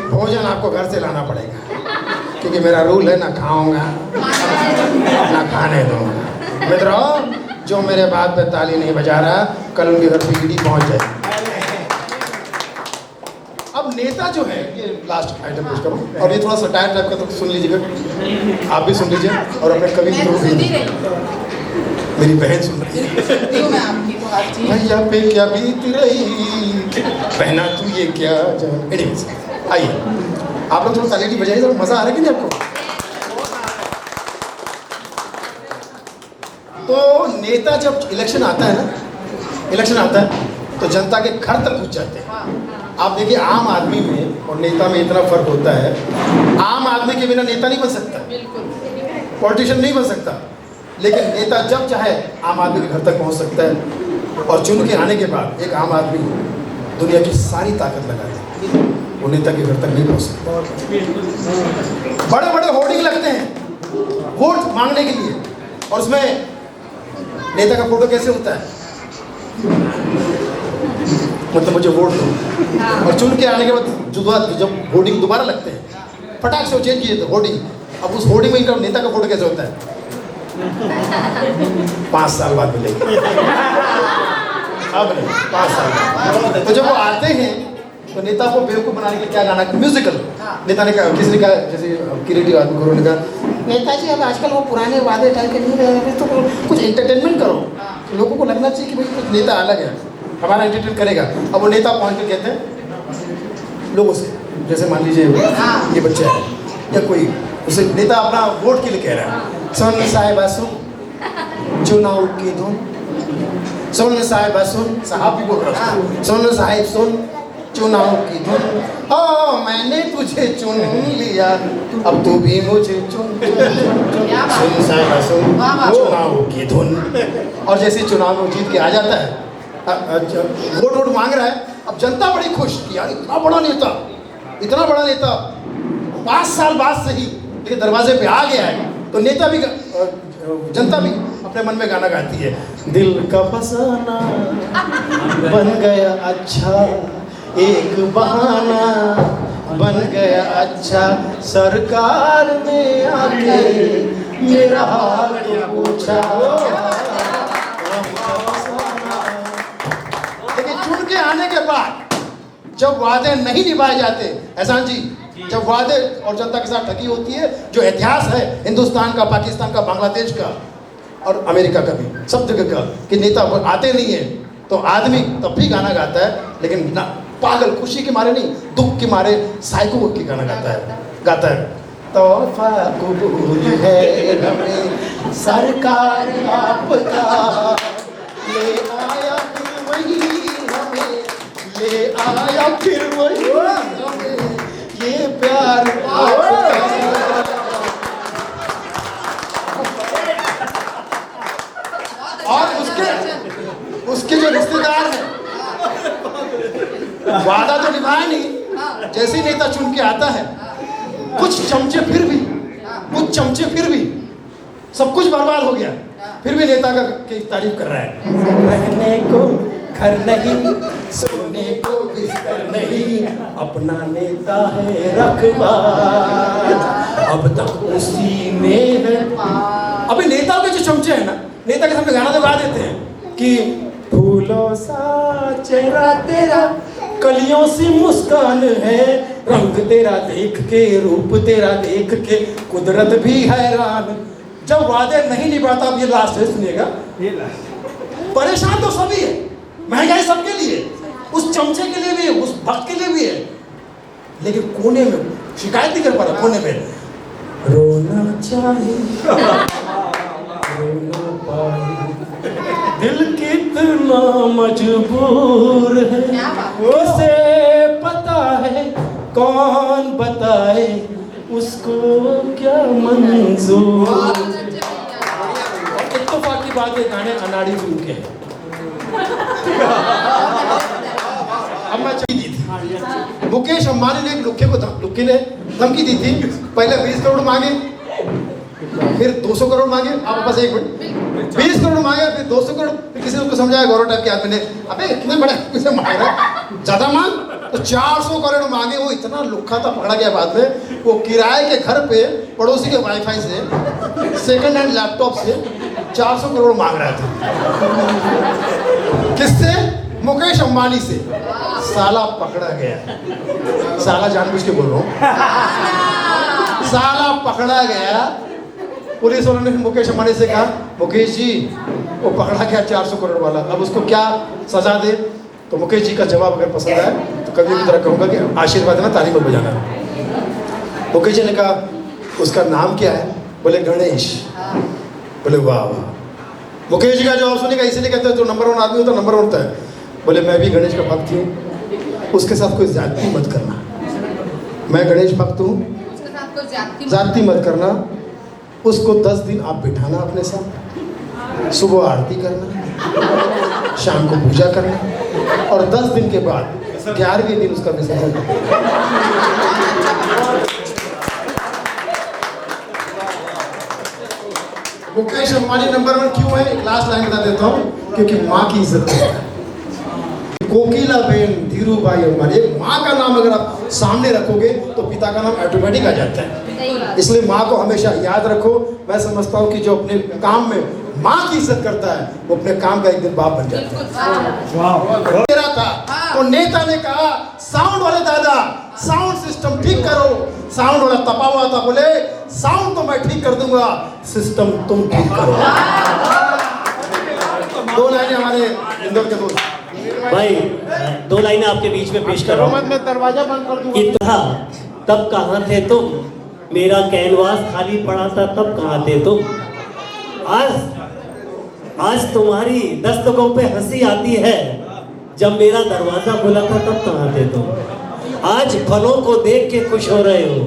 Speaker 10: भोजन आपको घर से लाना पड़ेगा क्योंकि मेरा रूल है, ना खाऊंगा ना खाने दूंगा। मित्रों, जो मेरे बात पे ताली नहीं बजा रहा, कल उनके घर पे ईडी पहुंच जाए। अब नेता जो है, ये लास्ट आइटम पेश करूँ और ये थोड़ा सा टायर टाइप का, तो सुन लीजिएगा, आप भी सुन लीजिए और अपने कवि मित्रों को भी। मेरी बहन सुन रही है। भैया पे क्या बीत रही, बहना तू ये क्या जान। एनीवेज, आइए आप लोग थोड़ा ताली बजाइए, तो मजा आ रहा है कि नहीं आपको? तो नेता जब इलेक्शन आता है ना, इलेक्शन आता है तो जनता के घर तक घुस जाते हैं। आप देखिए, आम आदमी में और नेता में इतना फर्क होता है। आम आदमी के बिना नेता नहीं बन सकता, पॉलिटिशियन नहीं बन सकता, लेकिन नेता जब चाहे आम आदमी के घर तक पहुंच सकता है। और चुन के आने के बाद एक आम आदमी दुनिया की सारी ताकत लगा दे, वो नेता के घर तक नहीं पहुंच सकता। बड़े बड़े होर्डिंग लगते हैं वोट मांगने के लिए, और उसमें नेता का फोटो कैसे होता है, मतलब मुझे वोट दो। और चुन के आने के बाद जब होर्डिंग दोबारा लगते हैं, फटाक से चेंज किए तो होर्डिंग, अब उस होर्डिंग में इनका नेता का फोटो कैसे होता है? 5 साल बाद मिलेगी, अब नहीं, 5 साल बाद। तो जब वो आते हैं तो नेता को बेवकूफ़ बनाने के लिए क्या गाना, म्यूजिकल। नेता ने कहा, किसी ने कहा, जैसे क्रिएटिव आदमी गुरु ने कहा, नेताजी अब आजकल वो पुराने वादे टाइप के नहीं रहे, तो कुछ एंटरटेनमेंट करो, लोगों को लगना चाहिए कि भाई कुछ नेता अलग है, हमारा एंटरटेन करेगा। अब वो नेता पहुँच के कहते हैं लोगों से, जैसे मान लीजिए ये बच्चा है या कोई, उसे नेता अपना वोट के लिए कह रहा है, सुन साहिबा सुन चुनाव की धुन, सुन साहिबा सुन, साहब भी बोल रहा है, सुन साहिब सुन चुनाव की धुन, ओ मैंने तुझे चुन लिया, अब तू भी मुझे चुन, सुन साहिबा सुन चुनाव की धुन। और जैसे चुनाव में जीत के आ जाता है, वोट मांग रहा है, अब जनता बड़ी खुश कि यार इतना बड़ा नेता, इतना बड़ा नेता 5 साल बाद सही लेकिन दरवाजे पे आ गया है। तो नेता भी, जनता भी अपने मन में गाना गाती है, दिल का फसाना बन गया अच्छा, एक बहाना बन गया अच्छा, सरकार ने आके मेरा हाल पूछा। लेकिन चुन के आने के बाद जब वादे नहीं निभाए जाते, एहसान जी, जब वादे और जनता के साथ ठगी होती है, जो इतिहास है हिंदुस्तान का, पाकिस्तान का, बांग्लादेश का और अमेरिका का भी, सब जगह का, कि नेता आते नहीं है तो आदमी तब भी गाना गाता है, लेकिन ना पागल, खुशी के मारे नहीं, दुख के मारे साइको के गाना गाता है। तोहफा कबूल है हमें सरकार आपका, ले आया फिर वही हमें, ले आया फिर वही वादा तो निभाया नहीं, जैसे ही नेता चुन के आता है कुछ चमचे फिर भी सब कुछ बर्बाद हो गया, फिर भी नेता का की तारीफ कर रहा है। रहने को घर नहीं, सोने को बिस्तर नहीं, अपना नेता है रखवार, अब तक उसी में है। अभी नेताओं के जो चमचे हैं ना, नेता के सामने गाना तो गा देते हैं कि फूलों सा चेहरा तेरा, कलियों सी मुस्कान है, रंग तेरा देख के, रूप तेरा देख के, कुदरत भी हैरान। जब वादे नहीं निभाता, अब ये लास्ट है, सुनिएगा। परेशान तो सभी है, महंगाई सबके लिए, उस चमचे के लिए भी है, उस भक्त के लिए भी है, लेकिन कोने में शिकायत नहीं कर पा रहा, कोने में रोना चाहे रोना पाए, दिल कितना मजबूर है, उसे पता है, कौन बताए उसको क्या मंजूर। और इत्तेफाक की बात है, गाने अनाड़ी फिल्म के हैं। अब मैं दी थी, मुकेश अंबानी ने एक लुक्के ने धमकी दी थी, पहले 20 करोड़ मांगे, फिर 200 करोड़ मांगे, आप बस एक मिनट, 20 करोड़ मांगे, फिर 200 करोड़, फिर किसी ने उसको समझाया, गौरव टाइप के आदमी ने, अबे इतने बड़े किसे मांग रहा है, ज्यादा मांग, तो 400 करोड़ मांगे। वो इतना लुक्खा था, पकड़ा गया बाद में। वो किराए के घर पे पड़ोसी के वाईफाई से, सेकंड हैंड लैपटॉप से 400 करोड़ मांग रहा था। किससे? मुकेश अंबानी से। साला पकड़ा गया, साला जानबूझ के बोल रहा हूँ, साला पकड़ा गया। पुलिस वालों ने मुकेश अंबानी से कहा, मुकेश जी वो पकड़ा गया 400 करोड़ वाला, अब उसको क्या सजा दे? तो मुकेश जी का जवाब अगर पसंद आए तो कभी भी तरह कहूँगा कि आशीर्वाद देना, ताली मत बजाना। मुकेश जी ने कहा, उसका नाम क्या है? बोले गणेश। बोले वाह वाह। मुकेश जी का जवाब सुनेगा, इसीलिए कहते हैं जो नंबर 1 आदमी होता है नंबर 1 होता है। बोले मैं भी गणेश का भक्त हूँ, उसके साथ कोई ज्यादती मत करना। मैं गणेश भक्त हूँ, ज्यादती मत करना। उसको 10 दिन आप बिठाना अपने साथ, सुबह आरती करना, शाम को पूजा करना, और 10 दिन के बाद 11वें दिन उसका विसर्जन करना। मुकेश अंबानी नंबर 1 क्यों है? एक लास्ट लाइन बता देता हूँ, क्योंकि माँ की इज्जत करता है। कोकिला बेन धीरूभाई अंबानी, एक माँ का नाम अगर आप सामने रखोगे तो पिता का नाम ऑटोमेटिक आ जाता है। इसलिए माँ को हमेशा याद रखो। मैं समझता हूँ कि जो अपने काम में माँ की इज्जत करता है, वो अपने काम का एक दिन बाप बन जाता है। मेरा था तो नेता ने कहा, साउंड वाले दादा साउंड सिस्टम ठीक करो। साउंड वाला तपा हुआ था, बोले साउंड तो मैं ठीक कर दूंगा, सिस्टम तुम ठीक करो। 2 लाइनें हमारे इंदौर के दोस्त
Speaker 4: भाई, 2 लाइनें आपके बीच में पेश कर रहा हूँ।
Speaker 10: मैं दरवाजा बंद कर दूंगा।
Speaker 4: इतना तब कहाँ थे तुम, मेरा कैनवास खाली पड़ा था तब कहाँ थे तुम। आज तुम्हारी दस्तकों पे हंसी आती है, जब मेरा दरवाजा खुला था तब कहाँ थे तुम। आज फलों को देख के खुश हो रहे हो,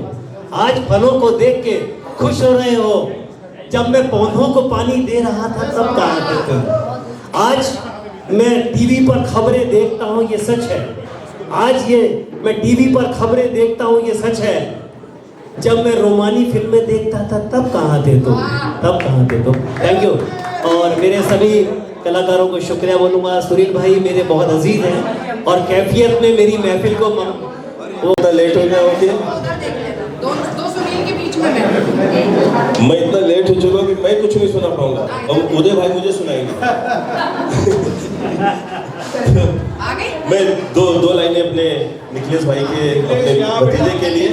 Speaker 4: आज फलों को देख के खुश हो रहे हो, जब मैं पौधों को पानी दे रहा था तब कहाँ थे तुम। आज मैं टीवी पर खबरें देखता हूँ, ये सच है। आज ये मैं टीवी पर खबरें देखता हूँ, ये सच है। जब मैं रोमानी फिल्में देखता था तब कहाँ थे तुम, तब कहाँ थे तुम। Thank you. और मेरे सभी कलाकारों को शुक्रिया बोलूँगा। सुनील भाई मेरे बहुत अजीज हैं, और कैफियत में मेरी महफिल को वो लेट हो जाओगे।
Speaker 9: मैं इतना लेट हो चुका कि मैं कुछ नहीं सुना पाऊंगा, अब उदय भाई मुझे सुनाएंगे। मैं दो लाइनें अपने निखिलेश भाई के, अपने भतीजे के लिए।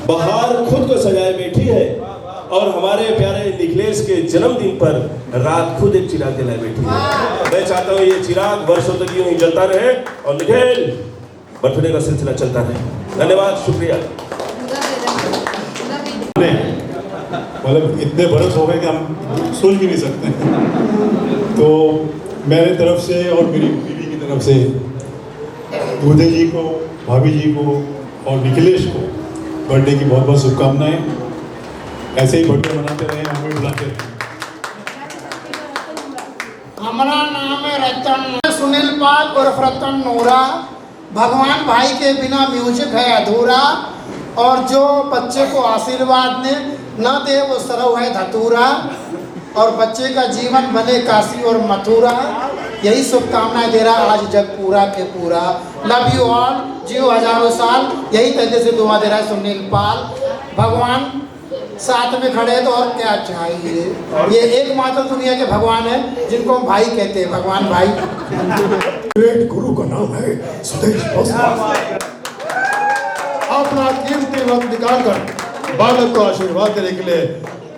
Speaker 9: बहार खुद को सजाए बैठी है, और हमारे प्यारे निखिलेश के जन्मदिन पर रात खुद एक चिराग जलाए बैठी है। मैं चाहता हूँ ये चिराग वर्षों तक यूं ही जलता रहे, और निखिल बर्थडे का सिलसिला चलता रहे। धन्यवाद, शुक्रिया।
Speaker 13: मतलब इतने बरस हो गए कि हम सुन भी नहीं सकते। तो मेरे तरफ से और मेरी बीवी की तरफ से उदय जी को, भाभी जी को और निखिलेश को बर्थडे की बहुत बहुत शुभकामनाएं। ऐसे ही बर्थडे मनाते रहे, हमें बुलाते रहे।
Speaker 10: हमारा नाम है रतन, सुनील पाल और रतन नोरा। भगवान भाई के बिना म्यूजिक है अधूरा, और जो बच्चे को आशीर्वाद ने न दे वो सरव है धतूरा, और बच्चे का जीवन बने काशी और मथुरा। यही शुभकामनाएं दे रहा आज जग पूरा के पूरा। लव यू ऑल, जियो हजारों साल। यही तरीके से दुआ दे रहा है सुनील पाल। भगवान साथ में खड़े तो और क्या चाहिए। ये एकमात्र दुनिया के भगवान है जिनको हम भाई कहते हैं, भगवान भाई।
Speaker 13: ग्रेट गुरु का नाम है सुदेश भोसले। अपना कीमती वक्त निकालकर बालक को आशीर्वाद देने के लिए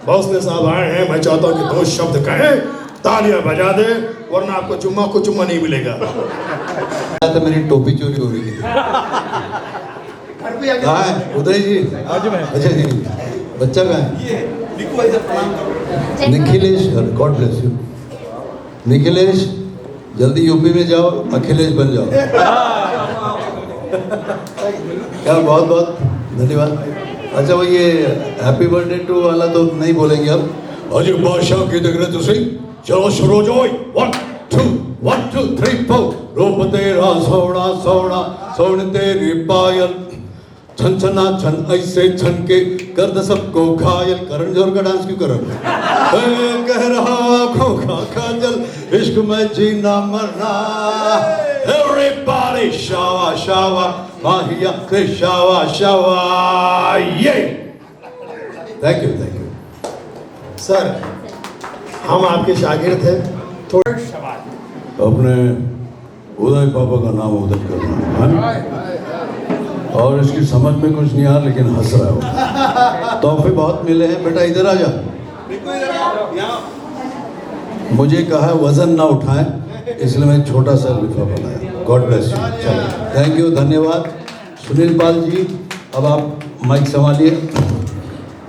Speaker 13: भोसले साहब आए हैं। मैं चाहता हूँ कि 2 शब्द कहें, तालियां बजा दे, वरना आपको चुम्मा को चुम्मा नहीं मिलेगा।
Speaker 14: तो मेरी टोपी चोरी हो रही है। कहाँ है उदय जी? अच्छा जी, बच्चा कहाँ है? Nikhilesh, God bless you. Nikhilesh जल्दी यूपी में जाओ, अखिलेश बन जाओ। क्या बहुत बहुत धन्यवाद। अच्छा वो ये हैप्पी बर्थडे टू वाला तो नहीं बोलेंगे अब।
Speaker 13: अजय बादशाह की देख रहे तुसी, चलो शुरू हो जाओ। 1 2 3 4। रूप तेरा सोना सोना सोन तेरी पायल, छन छना छन ऐसे छन के कर दे सबको घायल। करण जौहर का डांस क्यों कर रहा है? कह रहा आँखों का काजल, इश्क में जीना मरना। Everybody शावा शावा माहिया के शावा शावा। ये
Speaker 14: थैंक यू
Speaker 10: सर, हम आपके शागिर्द थे। थोड़ा
Speaker 14: अपने उदय पापा का नाम उदय करना है, और इसकी समझ में कुछ नहीं आया लेकिन हंस रहा हो। तोहफे बहुत मिले हैं बेटा, इधर आ जा। मुझे कहा वजन ना उठाएं, इसलिए मैं छोटा सा लिफाफा बनाया। God bless you. चलो थैंक यू, धन्यवाद। सुनील पाल जी अब आप माइक संभालिए,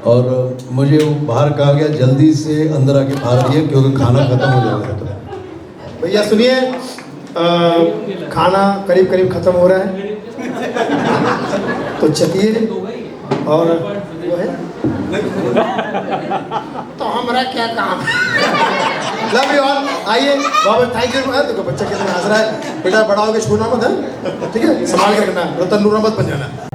Speaker 14: और मुझे बाहर कहा गया जल्दी से अंदर आके बाहर आइए क्योंकि खाना खत्म हो जाएगा। तो
Speaker 10: भैया सुनिए, खाना करीब करीब खत्म हो रहा है, तो चलिए। और वो है तो हमारा क्या काम। Love you all. आइए बाबा, थैंक यू। देखो बच्चा कितना हंस रहा है। बेटा बड़ा होकर छूना मत है, ठीक है? संभाल कर करना, तंदूरा मत बन जाना।